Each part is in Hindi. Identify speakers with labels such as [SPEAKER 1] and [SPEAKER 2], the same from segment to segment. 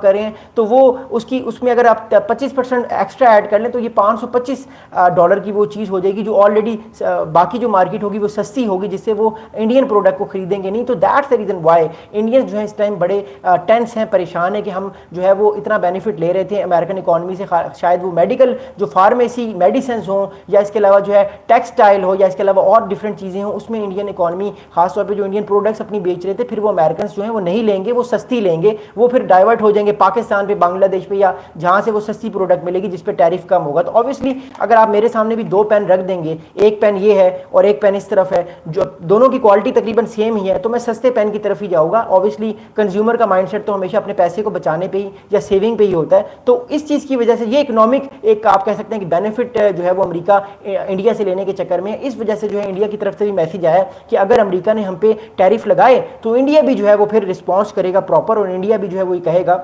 [SPEAKER 1] करें तो वो उसकी उसमें अगर आप 25% एक्स्ट्रा ऐड कर लें तो ये $525 की वो चीज़ हो जाएगी जो ऑलरेडी बाकी जो मार्केट होगी वो सस्ती होगी, जिससे वो इंडियन प्रोडक्ट को खरीदेंगे नहीं। तो that's the reason why Indians जो है इस टाइम बड़े टेंस हैं, परेशान है कि हम जो है वो इतना बेनिफिट ले रहे थे अमेरिकन इकॉनमी से, शायद वो मेडिकल जो फार्मेसी मेडिसिन हो या इसके अलावा जो है टेक्सटाइल हो या इसके अलावा और डिफरेंट चीज़ें हों, उसमें इंडियन इकॉनमी खासतौर पर जो इंडियन प्रोडक्ट्स अपनी बेच रहे थे, फिर वो अमेरिकन जो है वो नहीं लेंगे, वो सस्ती लेंगे, वो फिर डाइवर्ट हो जाएंगे पाकिस्तान पे, बांग्लादेश पे, या जहां से वो सस्ती प्रोडक्ट मिलेगी जिस पे टैरिफ कम होगा। तो ऑब्वियसली अगर आप मेरे सामने भी दो पेन रख देंगे, एक पेन ये है और एक पेन इस तरफ है, जो दोनों की क्वालिटी तकरीबन सेम ही है, तो मैं सस्ते पेन की तरफ ही जाऊंगा। ऑब्वियसली कंज्यूमर का माइंडसेट तो हमेशा अपने पैसे को बचाने पे ही या सेविंग पे ही होता है। तो इस चीज की वजह से ये इकोनॉमिक एक आप कह सकते हैं कि बेनिफिट जो है वो अमेरिका इंडिया से लेने के चक्कर में, इस वजह से जो है इंडिया की तरफ से भी मैसेज आया कि अगर अमेरिका ने हम पे टैरिफ लगाए तो इंडिया भी जो है वो फिर रिस्पॉन्स करेगा प्रॉपर, और इंडिया भी जो है वो कहेगा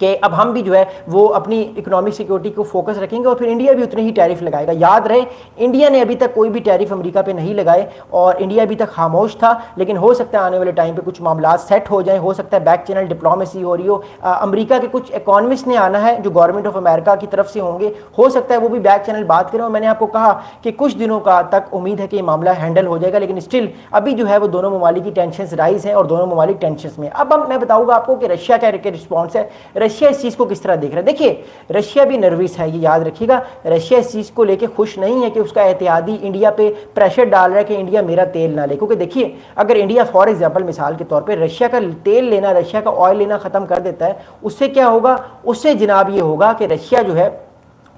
[SPEAKER 1] कि अब हम भी जो है वो अपनी इकोनॉमिक सिक्योरिटी को फोकस रखेंगे, और फिर इंडिया भी उतने ही टैरिफ लगाएगा। याद रहे इंडिया ने अभी तक कोई भी टैरिफ अमेरिका पे नहीं लगाए और इंडिया अभी तक खामोश था, लेकिन हो सकता है आने वाले टाइम पे कुछ मामला सेट हो जाए, हो सकता है बैक चैनल डिप्लोमेसी हो रही हो, अमेरिका के कुछ इकोनॉमिस्ट ने आना है जो गवर्नमेंट ऑफ अमेरिका की तरफ से होंगे, हो सकता है वो भी बैक चैनल बात करें। और मैंने आपको कहा कि कुछ दिनों का तक उम्मीद है कि मामला हैंडल हो जाएगा, लेकिन स्टिल अभी जो है वो दोनों ममालिक की टेंशन राइज हैं और दोनों ममालिक टेंशन में। अब मैं बताऊंगा आपको कि रशिया का रिस्पॉन्स है, रशिया इस चीज को किस तरह देख रहा है। देखिए रशिया भी नर्वस है, ये याद रखिएगा, रशिया इस चीज को लेके खुश नहीं है कि उसका एहतियादी इंडिया पे प्रेशर डाल रहा है कि इंडिया मेरा तेल ना ले। क्योंकि देखिए अगर इंडिया फॉर एग्जांपल मिसाल के तौर पे रशिया का तेल लेना, रशिया का ऑयल लेना खत्म कर देता है, उससे क्या होगा, उससे जनाब ये होगा कि रशिया जो है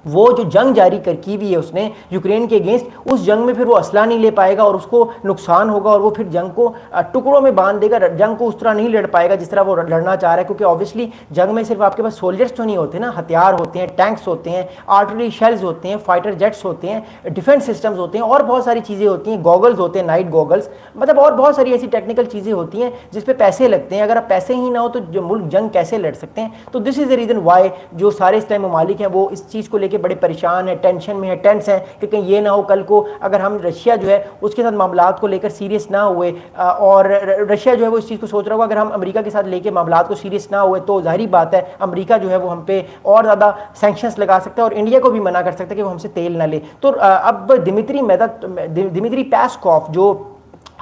[SPEAKER 1] वो जो जंग जारी की हुई है उसने यूक्रेन के अगेंस्ट, उस जंग में फिर वो असला नहीं ले पाएगा और उसको नुकसान होगा, और वो फिर जंग को टुकड़ों में बांध देगा, जंग को उस तरह नहीं लड़ पाएगा जिस तरह वो लड़ना चाह रहा है। क्योंकि ऑब्वियसली जंग में सिर्फ आपके पास सोल्जर्स तो नहीं होते ना, हथियार होते हैं, टैंक्स होते हैं, आर्टिलरी शेल्स होते हैं, फाइटर जेट्स होते हैं, डिफेंस सिस्टम्स होते हैं, और बहुत सारी चीज़ें होती हैं, गॉगल्स होते हैं, नाइट गॉगल्स, मतलब और बहुत सारी ऐसी टेक्निकल चीज़ें होती हैं जिस पे पैसे लगते हैं। अगर आप पैसे ही ना हो तो जो मुल्क जंग कैसे लड़ सकते हैं। तो this is the reason why जो सारे इस टाइम ममालिक हैं वो इस चीज़ को लेकर बड़े परेशान, टेंशन में है, टेंस है कि कहीं ये ना हो कल को अगर हम रशिया जो है उसके साथ मामलात को लेकर सीरियस ना हुए, और रशिया जो है वो इस चीज़ को सोच रहा होगा अगर हम अमेरिका के साथ लेके मामलात को सीरियस ना हुए तो जाहिर बात है अमेरिका जो है वो हम पे और ज़्यादा सैंक्शंस लगा सकता है और इंडिया को भी मना कर सकता है कि वो हमसे तेल ना ले। तो अब दिमित्री पेस्कोव जो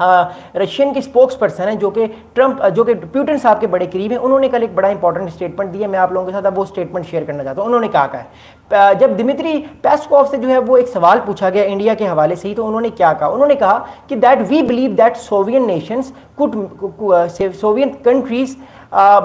[SPEAKER 1] रशियन के स्पोक्स पर्सन है, जो कि पुतिन साहब के बड़े करीब हैं, उन्होंने कल एक बड़ा इंपॉर्टेंट स्टेटमेंट दिया। मैं आप लोगों के साथ अब वो स्टेटमेंट शेयर करना चाहता हूँ। उन्होंने कहा है, जब दिमित्री पेस्कोव से जो है वो एक सवाल पूछा गया इंडिया के हवाले से ही, तो उन्होंने क्या कहा, उन्होंने कहा कि that we believe that Soviet nations Soviet countries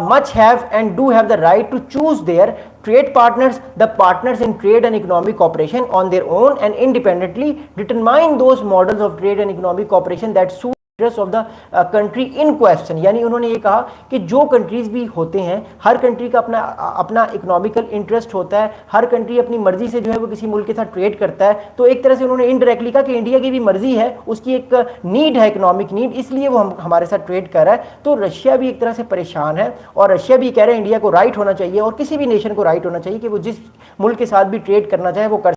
[SPEAKER 1] much have and do have the right to choose their trade partners, the partners in trade and economic cooperation on their own and independently determine those models of trade and economic cooperation that suit interest of the country in question. यानी उन्होंने ये कहा कि जो कंट्रीज भी होते हैं, हर कंट्री का अपना इकोनॉमिकल इंटरेस्ट होता है, हर कंट्री अपनी मर्जी से जो है वो किसी मुल्क के साथ ट्रेड करता है। तो एक तरह से उन्होंने इनडायरेक्टली कहा कि इंडिया की भी मर्जी है, उसकी एक नीड है, इकोनॉमिक नीड, इसलिए वो हमारे साथ ट्रेड कर रहा है। तो रशिया भी एक तरह से परेशान है और रशिया भी कह रहे हैं इंडिया को राइट होना चाहिए और किसी भी नेशन को राइट होना चाहिए कि वो जिस मुल्क के साथ भी ट्रेड करना चाहे वो कर।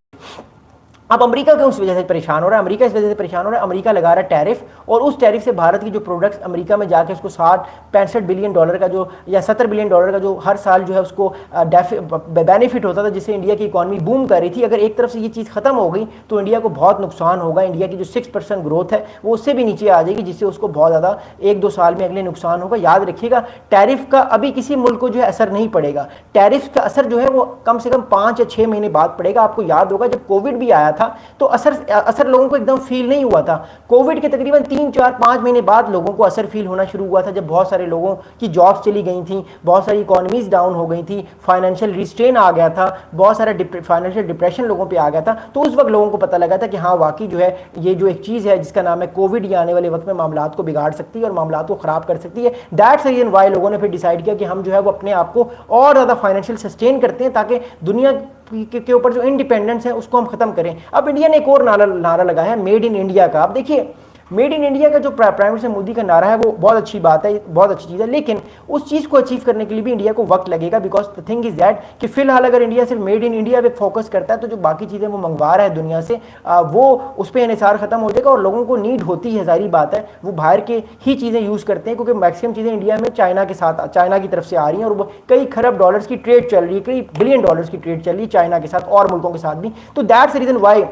[SPEAKER 1] अब अमेरिका क्यों उस वजह से परेशान हो रहा है, अमेरिका इस वजह से परेशान हो रहा है, अमेरिका लगा रहा है टैरिफ, और उस टैरिफ से भारत की जो प्रोडक्ट्स अमेरिका में जाके उसको 65 बिलियन डॉलर का जो या 70 बिलियन डॉलर का जो हर साल जो है उसको बेनिफिट होता था, जिससे इंडिया की इकॉनमी बूम कर रही थी। अगर एक तरफ से ये चीज़ खत्म हो गई तो इंडिया को बहुत नुकसान होगा, इंडिया की जो 6% ग्रोथ है वो उससे भी नीचे आ जाएगी, जिससे उसको बहुत ज़्यादा 1-2 साल में अगले नुकसान होगा। याद रखिएगा टैरिफ का अभी किसी मुल्क को जो है असर नहीं पड़ेगा, टैरिफ का असर जो है वो कम से कम 5 या 6 महीने बाद पड़ेगा। आपको याद होगा जब कोविड भी आया था तो असर लोगों को एकदम फील नहीं हुआ था। कोविड के तकरीबन 3-4-5 महीने बाद लोगों को असर फील होना शुरू हुआ था, जब बहुत सारे लोगों की जॉब्स चली गई थी, बहुत सारी इकोनॉमीज डाउन हो गई थी, फाइनेंशियल रिस्ट्रेन आ गया था, बहुत सारा फाइनेंशियल डिप्रेशन लोगों पे आ गया था। तो उस वक्त लोगों को पता लगा था कि हाँ वाकई जो है ये जो एक चीज़ है जिसका नाम है कोविड, ये आने वाले वक्त में मामलात को बिगाड़ सकती है और मामलात को ख़राब कर सकती है। दैट्स रीजन वाई लोगों ने फिर डिसाइड किया कि हम जो है वो अपने आप को और ज़्यादा फाइनेंशियल सस्टेन करते हैं ताकि दुनिया के ऊपर जो इंडिपेंडेंस है उसको हम खत्म करें। अब इंडिया ने एक और नारा लगाया है मेड इन इंडिया का। अब देखिए मेड इन इंडिया का जो प्राइम मिनिस्टर मोदी का नारा है वो बहुत अच्छी बात है, बहुत अच्छी चीज़ है, लेकिन उस चीज़ को अचीव करने के लिए भी इंडिया को वक्त लगेगा। Because the thing is that कि फिलहाल अगर इंडिया सिर्फ मेड इन इंडिया पे फोकस करता है तो जो बाकी चीज़ें वो मंगवा रहा है दुनिया से वो उस पर इन्हिसार खत्म हो जाएगा और लोगों को नीड होती है, जारी बात है, वो बाहर के ही चीज़ें यूज़ करते हैं क्योंकि मैक्सिमम चीज़ें इंडिया में चाइना के साथ, चाइना की तरफ से आ रही हैं और कई खरब डॉलर्स की ट्रेड चल रही है, कई बिलियन डॉलर्स की ट्रेड चल रही है चाइना के साथ और मुल्कों के साथ भी। तो दैट्स द रीज़न वाई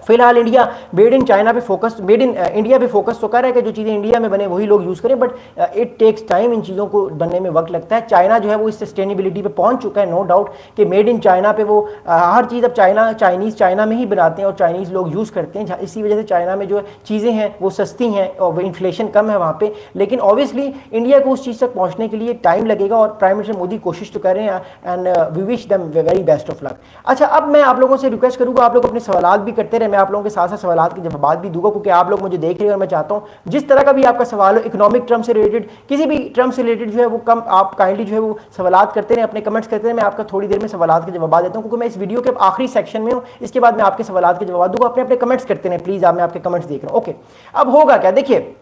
[SPEAKER 1] फिलहाल इंडिया मेड इन चाइना पे फोकस, मेड इन इंडिया पे फोकस तो कर रहा है कि जो चीज़ें इंडिया में बने वही लोग यूज़ करें, बट इट टेक्स टाइम, इन चीज़ों को बनने में वक्त लगता है। चाइना जो है वो इस सस्टेनेबिलिटी पे पहुंच चुका है, नो डाउट कि मेड इन चाइना पे वो हर चीज़ अब चाइनीज़ चाइना में ही बनाते हैं और चाइनीज़ लोग यूज़ करते हैं, इसी वजह से चाइना में जो चीज़ें हैं वो सस्ती हैं और इन्फ्लेशन कम है वहाँ पर। लेकिन ऑब्वियसली इंडिया को उस चीज़ तक पहुँचने के लिए टाइम लगेगा और प्राइम मिनिस्टर मोदी कोशिश तो कर रहे हैं and we wish them very best of luck. अच्छा, अब मैं आप लोगों से रिक्वेस्ट करूँगा, आप लोग अपने सवाल भी करते रहे, मैं आप लोगों के साथ साथ सवाल के जवाब भी दूंगा क्योंकि आप लोग मुझे देख रहे हैं और मैं चाहता हूं जिस तरह का भी आपका सवाल हो, इकोनॉमिक टर्म से रिलेटेड, किसी भी टर्म से रिलेटेड जो है वो कम आप काइंडली जो है वो सवाल करते रहे, अपने कमेंट्स करते रहे। मैं आपका थोड़ी देर में सवाल के जवाब देता हूं क्योंकि मैं इस वीडियो के आखिरी सेक्शन में हूं, इसके बाद मैं आपके सवाल के जवाब दूंगा। अपने अपने कमेंट्स करते रहे प्लीज, आप, मैं आपके कमेंट्स देख रहा हूं। ओके, अब होगा क्या, देखिए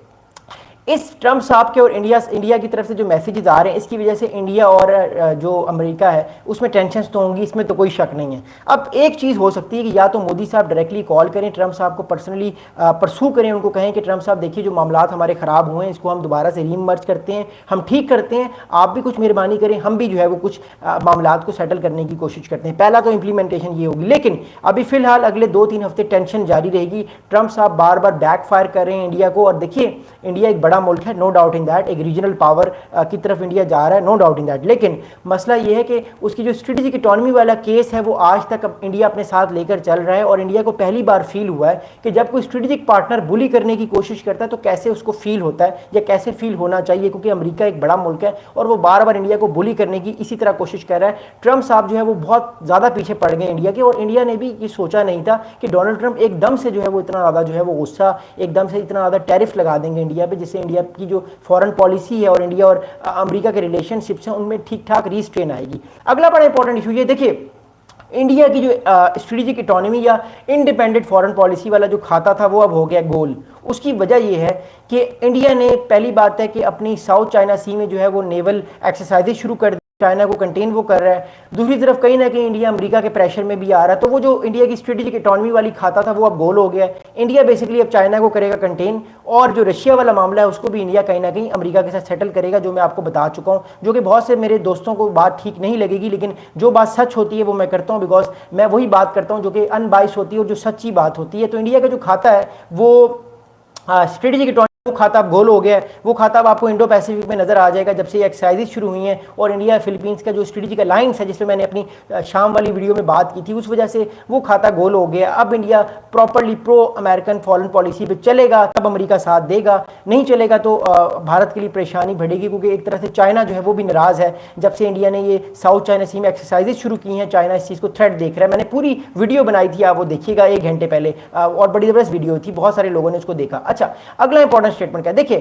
[SPEAKER 1] इस ट्रम्प साहब के और इंडिया की तरफ से जो मैसेजेस आ रहे हैं इसकी वजह से इंडिया और जो अमेरिका है उसमें टेंशन्स तो होंगी, इसमें तो कोई शक नहीं है। अब एक चीज़ हो सकती है कि या तो मोदी साहब डायरेक्टली कॉल करें, ट्रम्प साहब को पर्सनली परसू करें, उनको कहें कि ट्रम्प साहब देखिए जो मामलात हमारे ख़राब हुए हैं इसको हम दोबारा से रीमर्ज करते हैं, हम ठीक करते हैं, आप भी कुछ मेहरबानी करें, हम भी जो है वो कुछ मामलात को सेटल करने की कोशिश करते हैं। पहला तो इम्प्लीमेंटेशन ये होगी, लेकिन अभी फिलहाल अगले 2-3 हफ्ते टेंशन जारी रहेगी। ट्रम्प साहब बार बार बैकफायर कर रहे हैं इंडिया को, और देखिए इंडिया एक बड़ा मुल्क है, नो डाउट इन दैट, एक रीजनल पावर की तरफ इंडिया जा रहा है, नो डाउट इन दैट, लेकिन मसला यह है कि उसकी जो स्ट्रेटेजिक इकोनॉमी वाला केस है वो आज तक अब इंडिया अपने साथ लेकर चल रहा है। और इंडिया को पहली बार फील हुआ है कि जब कोई स्ट्रेटेजिक पार्टनर बुली करने की कोशिश करता है तो कैसे उसको फील होता है या कैसे फील होना चाहिए, क्योंकि अमेरिका एक बड़ा मुल्क है और वो बार बार इंडिया को बुली करने की इसी तरह कोशिश कर रहा है। ट्रम्प साहब जो है वो बहुत ज़्यादा पीछे पड़ गए इंडिया के, और इंडिया ने भी ये सोचा नहीं था कि डोनाल्ड ट्रम्प एकदम से जो है वो इतना ज़्यादा जो है वो गुस्सा, एकदम से इतना ज़्यादा टैरिफ लगा देंगे इंडिया पे, जिससे इंडिया की जो फॉरेन पॉलिसी है और इंडिया और अमेरिका के रिलेशनशिप्स हैं उनमें ठीक ठाक रीस्ट्रेन आएगी। अगला बड़ा इंपॉर्टेंट इशू ये देखिए, इंडिया की जो स्ट्रेटेजिक इकोनॉमी या इंडिपेंडेंट फॉरेन पॉलिसी वाला जो खाता था वो अब हो गया गोल। उसकी वजह ये है कि इंडिया ने, पहली बात है कि अपनी साउथ चाइना सी में जो है वो नेवल एक्सरसाइजेज शुरू कर दी, चाइना को कंटेन वो कर रहा है। दूसरी तरफ कहीं ना कहीं इंडिया अमेरिका के प्रेशर में भी आ रहा है, तो वो जो इंडिया की स्ट्रेटेजिक इकोनॉमी वाली खाता था वो अब गोल हो गया है। इंडिया बेसिकली अब चाइना को करेगा कंटेन, और जो रशिया वाला मामला है उसको भी इंडिया कहीं ना कहीं अमेरिका के साथ सेटल करेगा, जो मैं आपको बता चुका हूँ, जो कि बहुत से मेरे दोस्तों को बात ठीक नहीं लगेगी, लेकिन जो बात सच होती है वो मैं करता हूँ, बिकॉज मैं वही बात करता हूँ जो कि अनबाइस होती है और जो सच्ची बात होती है। तो इंडिया का जो खाता है वो स्ट्रेटेजिक इकोनॉमी, वो खाता अब गोल हो गया है। वो खाता अब आपको इंडो पैसिफिक में नजर आ जाएगा जब से ये एक्सरसाइजेज शुरू हुई हैं, और इंडिया फिलीपींस का जो स्ट्रेटेजिक अलायंस है जिसमें मैंने अपनी शाम वाली वीडियो में बात की थी, उस वजह से वो खाता गोल हो गया। अब India properly pro American foreign policy पे चलेगा तब अमेरिका साथ देगा, नहीं चलेगा तो भारत के लिए परेशानी बढ़ेगी, क्योंकि एक तरह से चाइना जो है वो भी नाराज़ है जब से इंडिया ने ये साउथ चाइना सी में एक्सरसाइजेज शुरू की हैं। चाइना इस चीज़ को थ्रेट देख रहा है। मैंने पूरी वीडियो बनाई थी, आप वो देखिएगा 1 घंटे पहले, और बड़ी ज़बरदस्त वीडियो थी, बहुत सारे लोगों ने उसको देखा। अच्छा, अगला इंपॉर्टेंट स्टेटमेंट क्या है, देखिए